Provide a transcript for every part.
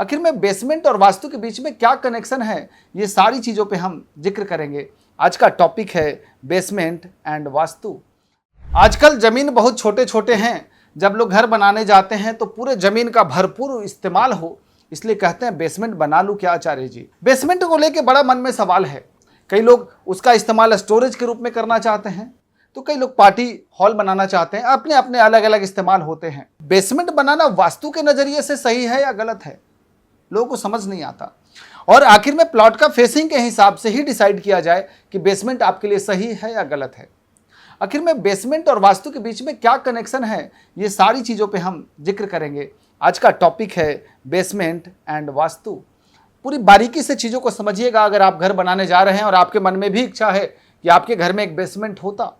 आखिर में बेसमेंट और वास्तु के बीच में क्या कनेक्शन है, ये सारी चीज़ों पे हम जिक्र करेंगे। आज का टॉपिक है बेसमेंट एंड वास्तु। आजकल ज़मीन बहुत छोटे छोटे हैं, जब लोग घर बनाने जाते हैं तो पूरे ज़मीन का भरपूर इस्तेमाल हो, इसलिए कहते हैं बेसमेंट बना लूँ क्या आचार्य जी। बेसमेंट को लेके बड़ा मन में सवाल है। कई लोग उसका इस्तेमाल स्टोरेज के रूप में करना चाहते हैं, तो कई लोग पार्टी हॉल बनाना चाहते हैं। अपने अपने अलग अलग इस्तेमाल होते हैं। बेसमेंट बनाना वास्तु के नज़रिए से सही है या गलत है, लोगों को समझ नहीं आता। और आखिर में प्लॉट का फेसिंग के हिसाब से ही डिसाइड किया जाए कि बेसमेंट आपके लिए सही है या गलत है। आखिर में बेसमेंट और वास्तु के बीच में क्या कनेक्शन है, ये सारी चीज़ों पे हम जिक्र करेंगे। आज का टॉपिक है बेसमेंट एंड वास्तु। पूरी बारीकी से चीज़ों को समझिएगा। अगर आप घर बनाने जा रहे हैं और आपके मन में भी इच्छा है कि आपके घर में एक बेसमेंट होता,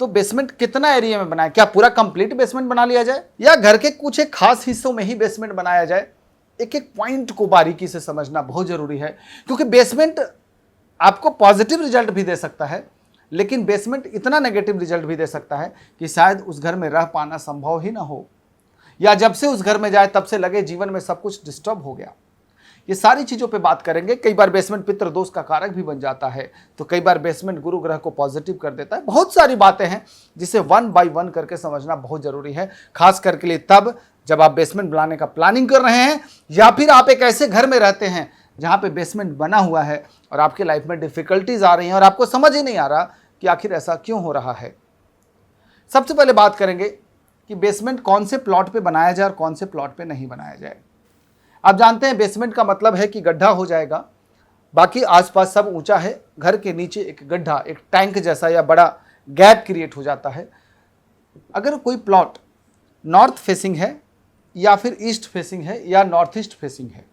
तो बेसमेंट कितना एरिया में बनाए? क्या पूरा कंप्लीट बेसमेंट बना लिया जाए या घर के कुछ एक खास हिस्सों में ही बेसमेंट बनाया जाए? एक एक पॉइंट को बारीकी से समझना बहुत जरूरी है, क्योंकि बेसमेंट आपको पॉजिटिव रिजल्ट भी दे सकता है, लेकिन बेसमेंट इतना नेगेटिव रिजल्ट भी दे सकता है कि शायद उस घर में रह पाना संभव ही ना हो, या जब से उस घर में जाए तब से लगे जीवन में सब कुछ डिस्टर्ब हो गया। ये सारी चीज़ों पे बात करेंगे। कई बार बेसमेंट पितृ दोष का कारक भी बन जाता है, तो कई बार बेसमेंट गुरु ग्रह को पॉजिटिव कर देता है। बहुत सारी बातें हैं जिसे वन बाय वन करके समझना बहुत जरूरी है, खास करके लिए तब जब आप बेसमेंट बनाने का प्लानिंग कर रहे हैं, या फिर आप एक ऐसे घर में रहते हैं जहाँ पे बेसमेंट बना हुआ है और आपकी लाइफ में डिफिकल्टीज आ रही हैं और आपको समझ ही नहीं आ रहा कि आखिर ऐसा क्यों हो रहा है। सबसे पहले बात करेंगे कि बेसमेंट कौन से प्लॉट पे बनाया जाए और कौन से प्लॉट पे नहीं बनाया जाए। आप जानते हैं बेसमेंट का मतलब है कि गड्ढा हो जाएगा, बाकी आसपास सब ऊंचा है, घर के नीचे एक गड्ढा, एक टैंक जैसा या बड़ा गैप क्रिएट हो जाता है। अगर कोई प्लॉट नॉर्थ फेसिंग है या फिर ईस्ट फेसिंग है या नॉर्थ ईस्ट फेसिंग है,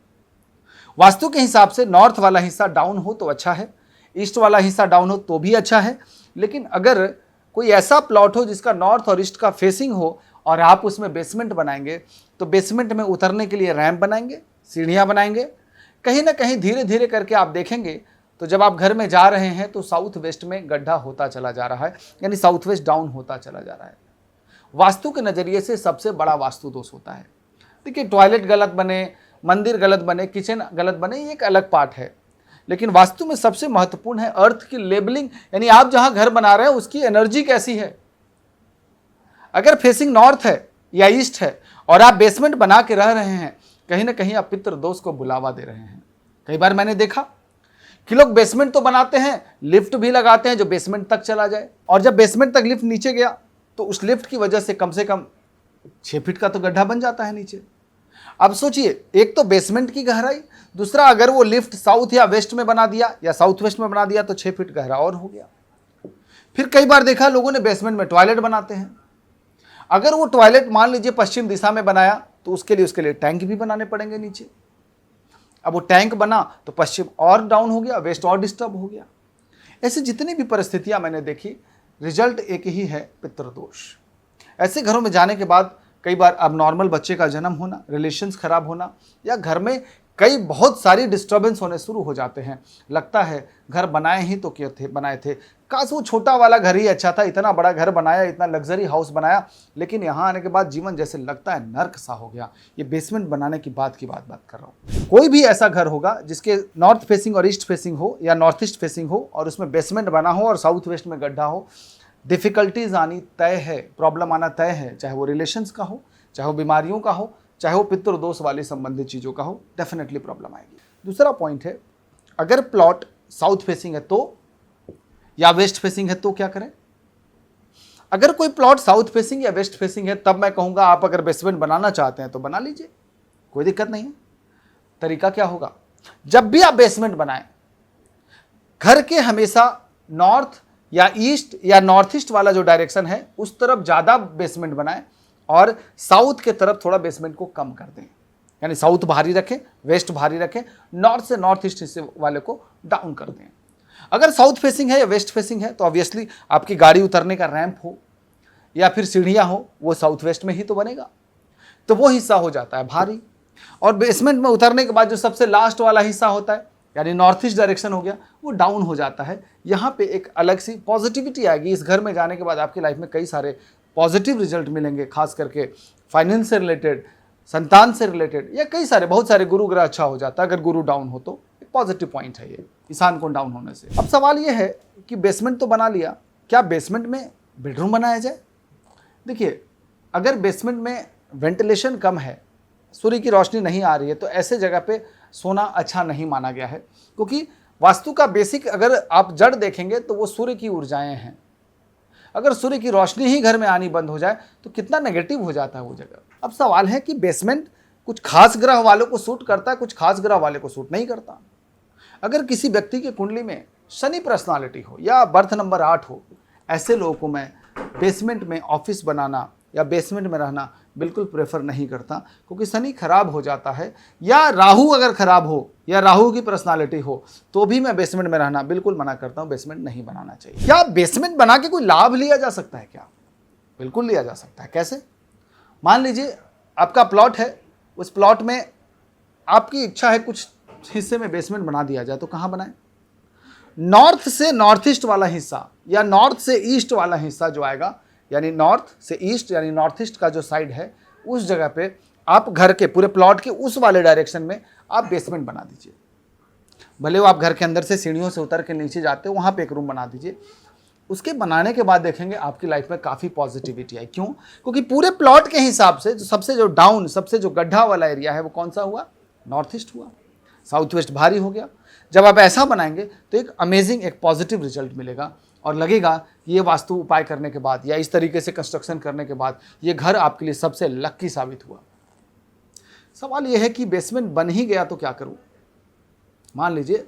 वास्तु के हिसाब से नॉर्थ वाला हिस्सा डाउन हो तो अच्छा है, ईस्ट वाला हिस्सा डाउन हो तो भी अच्छा है। लेकिन अगर कोई ऐसा प्लॉट हो जिसका नॉर्थ और ईस्ट का फेसिंग हो और आप उसमें बेसमेंट बनाएंगे, तो बेसमेंट में उतरने के लिए रैंप बनाएंगे, सीढ़ियाँ बनाएंगे। कहीं ना कहीं धीरे धीरे करके आप देखेंगे तो जब आप घर में जा रहे हैं तो साउथ वेस्ट में गड्ढा होता चला जा रहा है, यानी साउथ वेस्ट डाउन होता चला जा रहा है। वास्तु के नज़रिए से सबसे बड़ा वास्तु दोष होता है। देखिए, टॉयलेट गलत बने, मंदिर गलत बने, किचन गलत बने, ये एक अलग पार्ट है, लेकिन वास्तु में सबसे महत्वपूर्ण है अर्थ की लेबलिंग, यानी आप जहाँ घर बना रहे हैं उसकी एनर्जी कैसी है। अगर फेसिंग नॉर्थ है या ईस्ट है और आप बेसमेंट बना के रह रहे हैं, कहीं ना कहीं आप पितृ दोष को बुलावा दे रहे हैं। कई बार मैंने देखा कि लोग बेसमेंट तो बनाते हैं, लिफ्ट भी लगाते हैं जो बेसमेंट तक चला जाए, और जब बेसमेंट तक लिफ्ट नीचे गया तो उस लिफ्ट की वजह से कम 6 फीट का तो गड्ढा बन जाता है नीचे। अब सोचिए, एक तो बेसमेंट की गहराई, दूसरा अगर वो लिफ्ट साउथ या वेस्ट में बना दिया या साउथ वेस्ट में बना दिया तो 6 फीट गहरा और हो गया। फिर कई बार देखा लोगों ने बेसमेंट में टॉयलेट बनाते हैं। अगर वो टॉयलेट मान लीजिए पश्चिम दिशा में बनाया तो उसके लिए टैंक भी बनाने पड़ेंगे नीचे। अब वो टैंक बना तो पश्चिम और डाउन हो गया, वेस्ट और डिस्टर्ब हो गया। ऐसी जितनी भी परिस्थितियां मैंने देखी, रिजल्ट एक ही है, पितृदोष। ऐसे घरों में जाने के बाद कई बार अब नॉर्मल बच्चे का जन्म होना, रिलेशंस खराब होना, या घर में कई बहुत सारी डिस्टर्बेंस होने शुरू हो जाते हैं। लगता है घर बनाए ही तो क्यों थे, बनाए थे, काश वो छोटा वाला घर ही अच्छा था। इतना बड़ा घर बनाया, इतना लग्जरी हाउस बनाया, लेकिन यहाँ आने के बाद जीवन जैसे लगता है नर्क सा हो गया। ये बेसमेंट बनाने की बात बात कर रहा हूँ। कोई भी ऐसा घर होगा जिसके नॉर्थ फेसिंग और ईस्ट फेसिंग हो या नॉर्थ ईस्ट फेसिंग हो और उसमें बेसमेंट बना हो और साउथ वेस्ट में गड्ढा हो, डिफिकल्टीज आनी तय है, प्रॉब्लम आना तय है। चाहे वो रिलेशंस का हो, चाहे वो बीमारियों का हो, चाहे वो पितृ दोष वाली संबंधित चीज़ों का हो, डेफिनेटली प्रॉब्लम आएगी। दूसरा पॉइंट है, अगर प्लॉट साउथ फेसिंग है तो या वेस्ट फेसिंग है तो क्या करें। अगर कोई प्लॉट साउथ फेसिंग या वेस्ट फेसिंग है, तब मैं कहूँगा आप अगर बेसमेंट बनाना चाहते हैं तो बना लीजिए, कोई दिक्कत नहीं है। तरीका क्या होगा, जब भी आप बेसमेंट बनाएं, घर के हमेशा नॉर्थ या ईस्ट या नॉर्थ ईस्ट वाला जो डायरेक्शन है उस तरफ ज़्यादा बेसमेंट बनाएं और साउथ के तरफ थोड़ा बेसमेंट को कम कर दें। यानी साउथ भारी रखें, वेस्ट भारी रखें, नॉर्थ से नॉर्थ ईस्ट हिस्से वाले को डाउन कर दें। अगर साउथ फेसिंग है या वेस्ट फेसिंग है तो ऑब्वियसली आपकी गाड़ी उतरने का रैंप हो या फिर सीढ़ियाँ हो, वो साउथ वेस्ट में ही तो बनेगा, तो वो हिस्सा हो जाता है भारी। और बेसमेंट में उतरने के बाद जो सबसे लास्ट वाला हिस्सा होता है, यानी नॉर्थ ईस्ट डायरेक्शन हो गया, वो डाउन हो जाता है। यहाँ पे एक अलग सी पॉजिटिविटी आएगी। इस घर में जाने के बाद आपकी लाइफ में कई सारे पॉजिटिव रिजल्ट मिलेंगे, खास करके फाइनेंस से रिलेटेड, संतान से रिलेटेड, या कई सारे बहुत सारे, गुरु ग्रह अच्छा हो जाता है अगर गुरु डाउन हो तो, एक पॉजिटिव पॉइंट है ये ईशान कोण डाउन होने से। अब सवाल ये है कि बेसमेंट तो बना लिया, क्या बेसमेंट में बेडरूम बनाया जाए? देखिए, अगर बेसमेंट में वेंटिलेशन कम है, सूर्य की रोशनी नहीं आ रही है, तो ऐसे जगह पे सोना अच्छा नहीं माना गया है, क्योंकि वास्तु का बेसिक अगर आप जड़ देखेंगे तो वो सूर्य की ऊर्जाएं हैं। अगर सूर्य की रोशनी ही घर में आनी बंद हो जाए तो कितना नेगेटिव हो जाता है वो जगह। अब सवाल है कि बेसमेंट कुछ खास ग्रह वालों को सूट करता है, कुछ खास ग्रह वाले को सूट नहीं करता। अगर किसी व्यक्ति की कुंडली में शनि पर्सनालिटी हो या बर्थ नंबर 8 हो, ऐसे लोगों को मैं बेसमेंट में ऑफिस बनाना या बेसमेंट में रहना बिल्कुल प्रेफर नहीं करता, क्योंकि शनि खराब हो जाता है, या राहु अगर खराब हो या राहु की पर्सनालिटी हो तो भी मैं बेसमेंट में रहना बिल्कुल मना करता हूं, बेसमेंट नहीं बनाना चाहिए। क्या बेसमेंट बना के कोई लाभ लिया जा सकता है? क्या बिल्कुल लिया जा सकता है। कैसे? मान लीजिए आपका प्लॉट है, उस प्लॉट में आपकी इच्छा है कुछ हिस्से में बेसमेंट बना दिया जाए, तो कहाँ बनाए? नॉर्थ से नॉर्थ ईस्ट वाला हिस्सा या नॉर्थ से ईस्ट वाला हिस्सा जो आएगा, यानी नॉर्थ से ईस्ट यानी नॉर्थ ईस्ट का जो साइड है, उस जगह पे आप घर के पूरे प्लॉट के उस वाले डायरेक्शन में आप बेसमेंट बना दीजिए। भले वो आप घर के अंदर से सीढ़ियों से उतर के नीचे जाते हो, वहाँ पे एक रूम बना दीजिए। उसके बनाने के बाद देखेंगे आपकी लाइफ में काफ़ी पॉजिटिविटी आई। क्यों? क्योंकि पूरे प्लॉट के हिसाब से सबसे जो डाउन, सबसे जो गड्ढा वाला एरिया है वो कौन सा हुआ? नॉर्थ ईस्ट हुआ। साउथ वेस्ट भारी हो गया। जब आप ऐसा बनाएंगे तो एक अमेजिंग, एक पॉजिटिव रिजल्ट मिलेगा और लगेगा कि ये वास्तु उपाय करने के बाद या इस तरीके से कंस्ट्रक्शन करने के बाद ये घर आपके लिए सबसे लक्की साबित हुआ। सवाल ये है कि बेसमेंट बन ही गया तो क्या करूं? मान लीजिए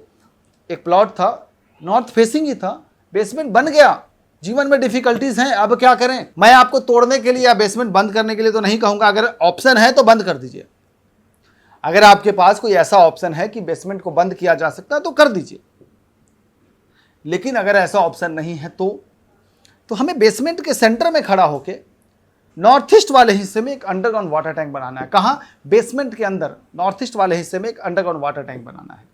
एक प्लॉट था, नॉर्थ फेसिंग ही था, बेसमेंट बन गया, जीवन में डिफिकल्टीज हैं, अब क्या करें? मैं आपको तोड़ने के लिए या बेसमेंट बंद करने के लिए तो नहीं कहूंगा। अगर ऑप्शन है तो बंद कर दीजिए। अगर आपके पास कोई ऐसा ऑप्शन है कि बेसमेंट को बंद किया जा सकता है तो कर दीजिए। लेकिन अगर ऐसा ऑप्शन नहीं है तो हमें बेसमेंट के सेंटर में खड़ा होके नॉर्थ ईस्ट वाले हिस्से में एक अंडरग्राउंड वाटर टैंक बनाना है। कहाँ? बेसमेंट के अंदर नॉर्थ ईस्ट वाले हिस्से में एक अंडरग्राउंड वाटर टैंक बनाना है।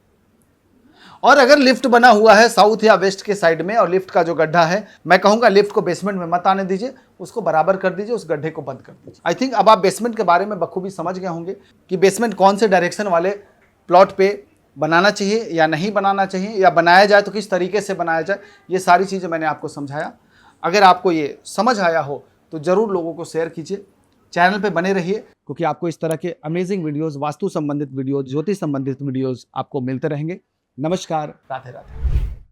और अगर लिफ्ट बना हुआ है साउथ या वेस्ट के साइड में और लिफ्ट का जो गड्ढा है, मैं कहूंगा लिफ्ट को बेसमेंट में मत आने दीजिए, उसको बराबर कर दीजिए, उस गड्ढे को बंद कर दीजिए। आई थिंक अब आप बेसमेंट के बारे में बखूबी समझ गए होंगे कि बेसमेंट कौन से डायरेक्शन वाले प्लॉट पे बनाना चाहिए या नहीं बनाना चाहिए, या बनाया जाए तो किस तरीके से बनाया जाए। ये सारी चीज़ें मैंने आपको समझाया। अगर आपको ये समझ आया हो तो ज़रूर लोगों को शेयर कीजिए। चैनल पे बने रहिए, क्योंकि आपको इस तरह के अमेजिंग वीडियोस, वास्तु संबंधित वीडियोस, ज्योतिष संबंधित वीडियोस आपको मिलते रहेंगे। नमस्कार, राधे राधे।